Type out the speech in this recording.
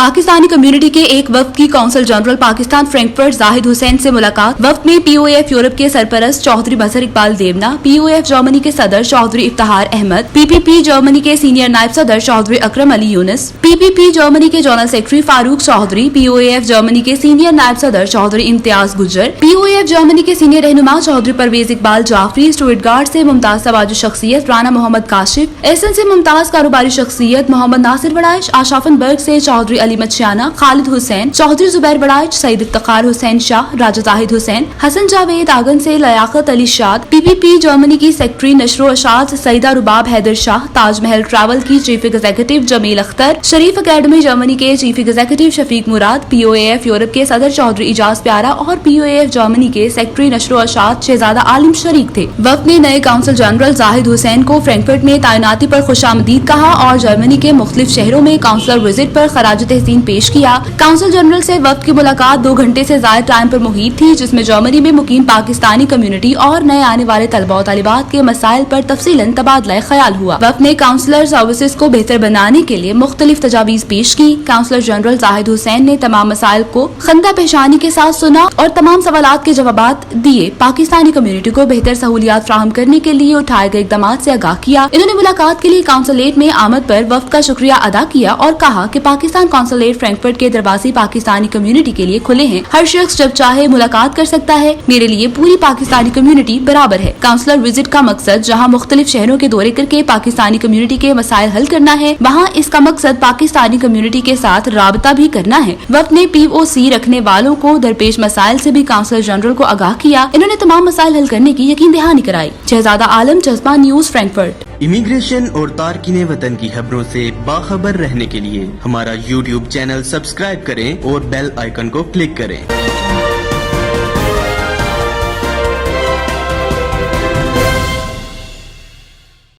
Pakistani community के एक वफ्द की consul general Pakistan Frankfurt Zahid Hussain से मुलाकात। वफ्द में POF यूरोप के सरपरस्त चौधरी मजहर इकबाल देवना, POF जर्मनी के सदर चौधरी इफ्तिखार अहमद, PPP जर्मनी के सीनियर नायब सदर चौधरी अकरम अली यूनुस, PPP जर्मनी के general secretary Farooq Chaudhry, POF Germany के सीनियर नायब सदर चौधरी इम्तियाज गुज्जर, POF जर्मनी के सीनियर रहनुमा चौधरी परवेज इकबाल जाफरी, स्टुटगार्ट से मुमताज तवाजुह शख्सियत राना मोहम्मद काशिफ, एसन से मुमताज कारोबारी शख्सियत मोहम्मद नासिर बड़ाइच, आशाफनबर्ग से चौधरी अली मचियाना, खालिद हुसैन, चौधरी जुबैर बड़ाइच, सईद इफ्तिखार हुसैन शाह, राजा जाहिद हुसैन, हसन जावेद आगन से लियाकत अली शाद, PPP जर्मनी की सेक्रेटरी नशरो अशाद सईदा रुबाब हैदर शाह, ताजमहल ट्रैवल की चीफ एग्जीक्यूटिव जमील अख्तर, शरीफ अकेडमी जर्मनी के चीफ एग्जीक्यूटिव शफीक मुराद, POF यूरोप के सदर चौधरी इजाज प्यारा और POF जर्मनी के सेक्रेटरी नशरो अशाद शहजादा आलिम शरीक थे। वफ्द ने नए काउंसिल जनरल जाहिद हुसैन को फ्रैंकफर्ट में तैनाती पर खुशामदीद कहा और जर्मनी के मुख्तलिफ शहरों में काउंसलर विजिट पर खराज तहसीन पेश किया। काउंसिल जनरल से वफ्द की मुलाकात 2 घंटे से ज्यादा टाइम पर मुहित थी, जिसमें जर्मनी में मुकीम पाकिस्तानी कम्युनिटी और नए आने वाले तलबा और तालिबात के मसाइल पर तफसीलन तबादला ख्याल हुआ। वफ्द ने काउंसलर सर्विसेज को बेहतर बनाने के लिए मुख्तलिफ तजावीज पेश की। काउंसलर जनरल जाहिद हुसैन ने तमाम मसाइल को खंदा पेशानी के साथ सुना और तमाम सवालात के जवाबात दिए। पाकिस्तानी कम्युनिटी को बेहतर सहूलियात फ्राहम करने के लिए उठाए गए इकदाम से आगाह किया। इन्होंने मुलाकात के लिए काउंसलेट में आमद पर वफ्द का शुक्रिया अदा किया और कहा कि पाकिस्तान कौंसलेट फ्रैंकफर्ट के दरवाजे पाकिस्तानी कम्युनिटी के लिए खुले हैं। हर शख्स जब चाहे मुलाकात कर सकता है। मेरे लिए पूरी पाकिस्तानी कम्युनिटी बराबर है। काउंसलर विजिट का मकसद जहां मुख्तलिफ शहरों के दौरे करके पाकिस्तानी कम्युनिटी के मसाइल हल करना है, वहां इसका मकसद पाकिस्तानी कम्युनिटी के साथ राबता भी करना है। वफ्द ने POC रखने वालों को दरपेश मसाइल से भी काउंसलर जनरल को आगाह किया। इन्होंने तमाम मसाइल हल करने की यकीन दहानी कराई। शहजादा आलम, जज्बा न्यूज, फ्रैंकफर्ट। इमिग्रेशन और तारकीने वतन की खबरों से बाखबर रहने के लिए हमारा YouTube चैनल सब्सक्राइब करें और बेल आइकन को क्लिक करें।